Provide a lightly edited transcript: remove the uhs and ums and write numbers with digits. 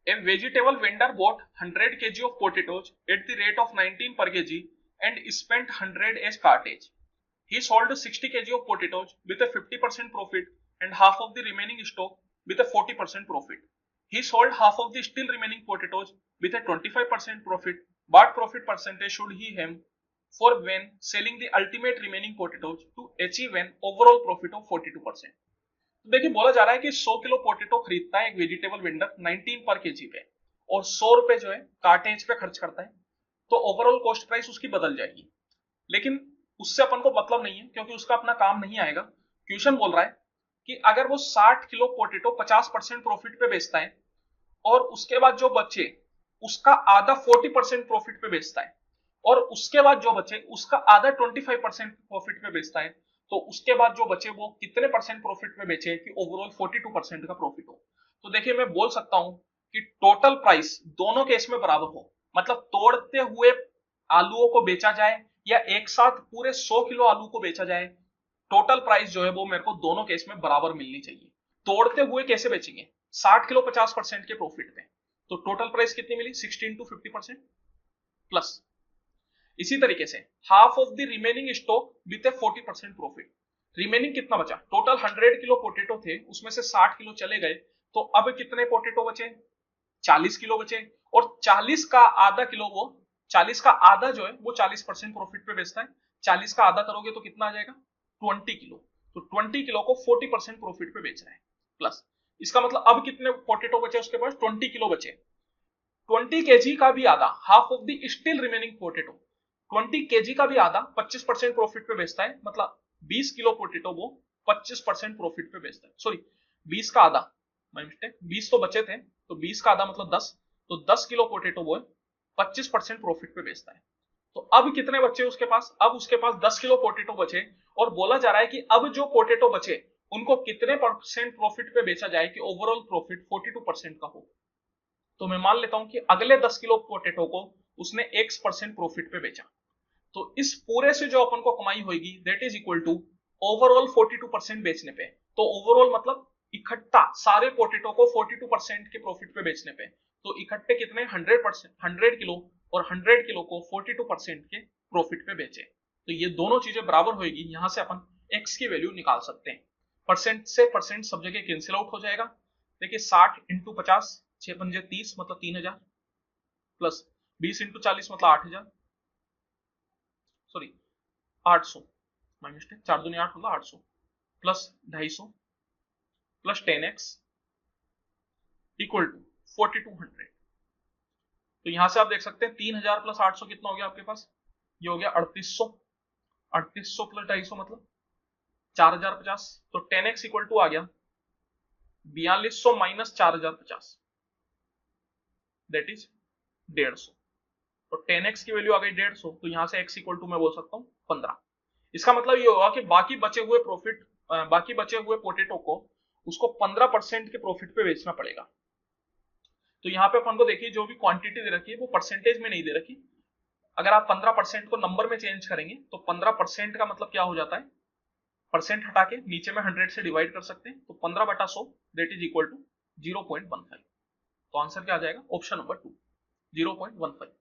A vegetable vendor bought 100 kg of potatoes at the rate of 19 per kg and spent 100 as cartage. He sold 60 kg of potatoes with a 50% profit and half of the remaining stock with a 40% profit. He sold half of the still remaining potatoes with a 25% profit. What profit percentage should he have for when selling the ultimate remaining potatoes to achieve an overall profit of 42%? तो देखिए बोला जा रहा है कि 100 kilo potato खरीदता है एक वेजिटेबल वेंडर 19 पर केजी पे और 100 रुपए जो है कार्टेज पे खर्च करता है, तो ओवरऑल कॉस्ट प्राइस उसकी बदल जाएगी। लेकिन उससे अपन को मतलब नहीं है क्योंकि उसका अपना काम नहीं आएगा। क्वेश्चन बोल रहा है कि अगर वो 60 किलो पोटेटो 50% प्रॉफिट पे बेचता है और उसके बाद जो बचे उसका आधा 40% प्रॉफिट पे बेचता है और उसके बाद जो बचे उसका आधा 25% प्रॉफिट पे बेचता है, तो उसके बाद जो बचे वो कितने परसेंट प्रॉफिट में बेचे कि ओवरऑल 42% का प्रॉफिट हो। तो देखिए मैं बोल सकता हूं कि टोटल प्राइस दोनों केस में बराबर हो, मतलब तोड़ते हुए आलूओं को बेचा जाए या एक साथ पूरे 100 किलो आलू को बेचा जाए, टोटल प्राइस जो है वो मेरे को दोनों केस में बराबर मिलनी चाहिए। तोड़ते हुए कैसे बेचेंगे? 60 किलो 50% के प्रॉफिट पे, तो टोटल प्राइस कितनी मिली? 16 टू 50% प्लस। इसी तरीके से half of the remaining stock with A 40% profit. Remaining कितना बचा? टोटल 100 किलो पोटेटो थे, उसमें से 60 किलो चले गए, तो अब कितने पोटेटो बचे? 40 किलो बचे और 40 का आधा किलो वो 40 का आधा जो है वो 40% प्रॉफिट पे बेचता है। 40 का आधा करोगे तो कितना आ जाएगा? 20 किलो। तो 20 किलो को 40% प्रॉफिट पे बेच रहा है प्लस। इसका मतलब अब कितने पोटेटो बचे उसके पास? 20 किलो बचे। 20 केजी का भी आधा, half of the still remaining potato, 20 KG का भी आधा 25% प्रॉफिट पे बेचता है, मतलब 20 किलो पोटेटो वो 25% प्रॉफिट पे बेचता है। सॉरी 20 का आधा, माय मिस्टेक, 20 तो बचे थे तो 20 का आधा मतलब 10, तो 10 किलो पोटेटो वो 25% प्रॉफिट पे बेचता है। तो अब कितने बचे उसके पास? अब उसके पास 10 किलो पोटेटो बचे और बोला जा रहा है कि अब जो पोटेटो बचे उनको कितने परसेंट प्रॉफिट पे बेचा जाए कि ओवरऑल प्रॉफिट 42% का हो। तो मैं मान लेता हूं कि अगले 10 किलो पोटेटो को उसने x% प्रॉफिट पे बेचा, तो इस पूरे से जो अपन को कमाई होगी that is equal to overall 42% बेचने पे। तो ओवरऑल मतलब इकट्ठा सारे पोटेटो को 42% के प्रॉफिट पे बेचने पे, तो इकट्ठे कितने? 100%, 100 किलो और 100 किलो को 42% के प्रॉफिट पे बेचे, तो ये दोनों चीजें बराबर होगी। यहां से अपन x की वैल्यू निकाल सकते हैं। परसेंट से परसेंट सब जगह कैंसिल आउट हो जाएगा। देखिए 60 इंटू 50, 6 पंजे 30 मतलब 3000 प्लस 20 इंटू 40 मतलब 8000, सॉरी 800, माय मिस्टेक, 4 दूनी 8 मतलब 800 plus 250 plus 10x equal to 4200। तो यहां से आप देख सकते हैं 3000 प्लस 800 कितना हो गया आपके पास? ये हो गया 3800। 3800 प्लस 250 मतलब 4050, तो 10x इक्वल टू आ गया 4200 माइनस 4050, दैट इज 150। तो 10x की वैल्यू आ गई 150, तो यहां से x इक्वल टू मैं बोल सकता हूं 15। इसका मतलब ये होगा कि बाकी बचे हुए प्रॉफिट, बाकी बचे हुए पोटेटो को उसको 15% के प्रॉफिट पे बेचना पड़ेगा। तो यहाँ पे अपन को देखिए जो भी क्वांटिटी दे रखी है वो परसेंटेज में नहीं दे रखी। अगर आप 15% को नंबर में चेंज करेंगे तो 15% का मतलब क्या हो जाता है? परसेंट हटा के नीचे में 100 से डिवाइड कर सकते हैं, तो 15/100 दैट इज इक्वल टू 0.15। तो आंसर क्या आ जाएगा? Option number 2, 0.15।